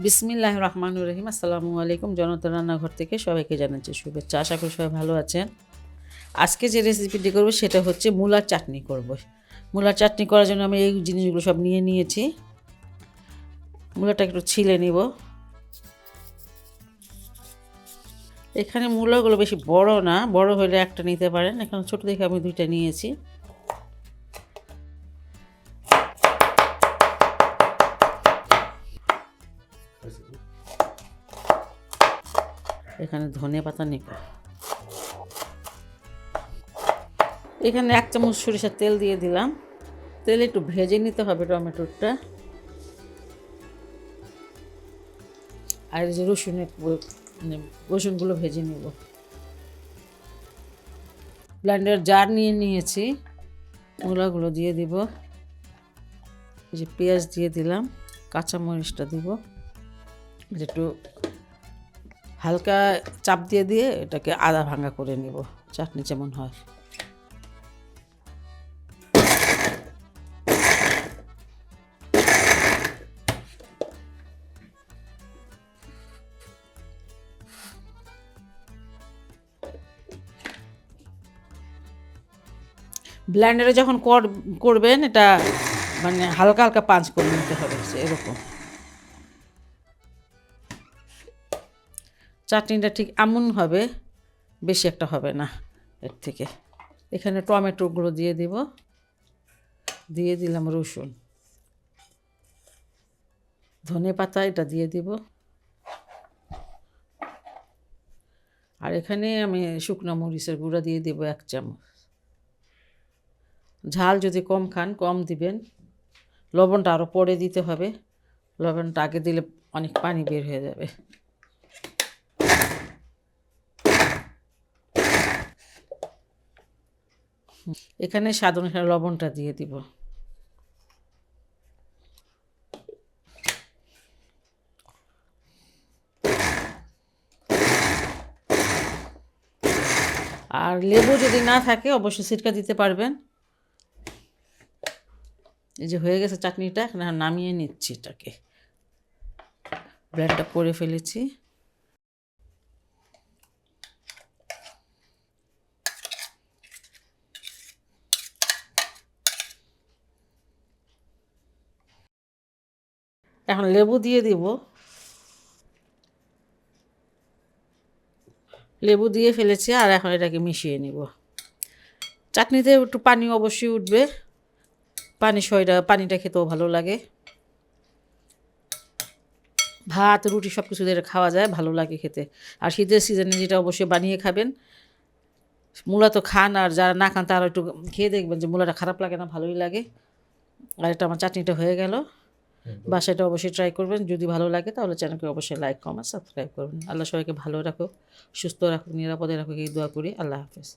বিসমিল্লাহির রহমানির রহিম। আসসালামু আলাইকুম। জনতা রান্নাঘর থেকে সবাইকে জানাচ্ছি শুভেচ্ছা। আশা করি সবাই ভালো আছেন। আজকে যে রেসিপিটি করব সেটা হচ্ছে মূলার চাটনি করব। মূলার চাটনি করার জন্য আমি এই জিনিসগুলো সব নিয়ে নিয়েছি। মূলাটা একটু ছিলে নিব। এখানে মূলাগুলো বেশি বড় না, বড় হলে একটা নিতে পারেন। এখানে ছোট দেখে আমি দুইটা নিয়েছি। এখানে ধনেপাতা নিব। এখানে 1 চামচ সরিষার তেল দিয়ে দিলাম। তেল একটু ভেজে নিতে হবে টমেটোটা। আর এই যে রসুনগুলো ভেজে নিব। ব্লেন্ডার জার নিয়ে নিয়েছি। মূলাগুলো দিয়ে দিব। এই যে পেঁয়াজ দিয়ে দিলাম, কাঁচামরিচটা দিব। একটু হালকা চাপ দিয়ে দিয়ে এটাকে আধা ভাঙা করে নিব, চাটনি যেমন হয়। ব্লেন্ডারে যখন করবেন এটা মানে হালকা হালকা পাঞ্চ করে নিতে হবে, এরকম। চাটনিটা ঠিক এমন হবে, বেশি একটা হবে না এর থেকে। এখানে টমেটোগুলো দিয়ে দিব, দিয়ে দিলাম রসুন, ধনেপাতা এটা দিয়ে দিব। আর এখানে আমি শুকনো মরিচের গুঁড়া দিয়ে দিব 1 চামচ। ঝাল যদি কম খান কম দিবেন। লবণটা আরও পরে দিতে হবে, লবণটা আগে দিলে অনেক পানি বের হয়ে যাবে। এখানে স্বাদ অনুসারে লবণটা দিয়ে দিব। আর লেবু যদি না থাকে অবশ্যই সিরকা দিতে পারবেন। এই যে হয়ে গেছে চাটনিটা, এখন নামিয়ে নিচ্ছি এটাকে। ব্লেন্ডটা করে ফেলেছি। এখন লেবু দিয়ে দিব। লেবু দিয়ে ফেলেছি, আর এখন এটাকে মিশিয়ে নিব। চাটনিতে একটু পানি অবশ্যই উঠবে, পানিটা খেতেও ভালো লাগে। ভাত রুটি সব কিছু দিয়ে খাওয়া যায়, ভালো লাগে খেতে। আর শীতের সিজনে যেটা অবশ্যই বানিয়ে খাবেন। মূলা তো খান, আর যারা না খান তারা একটু খেয়ে দেখবেন যে মূলাটা খারাপ লাগে না, ভালোই লাগে। আর এটা আমার চাটনিটা হয়ে গেল। বাসাটা অবশ্যই ট্রাই করবেন। যদি ভালো লাগে তাহলে চ্যানেলকে অবশ্যই লাইক কমেন্ট সাবস্ক্রাইব করবেন। আল্লাহ সবাইকে ভালো রাখুক, সুস্থ রাখুক, নিরাপদে রাখুক, এই দোয়া করি। আল্লাহ হাফেজ।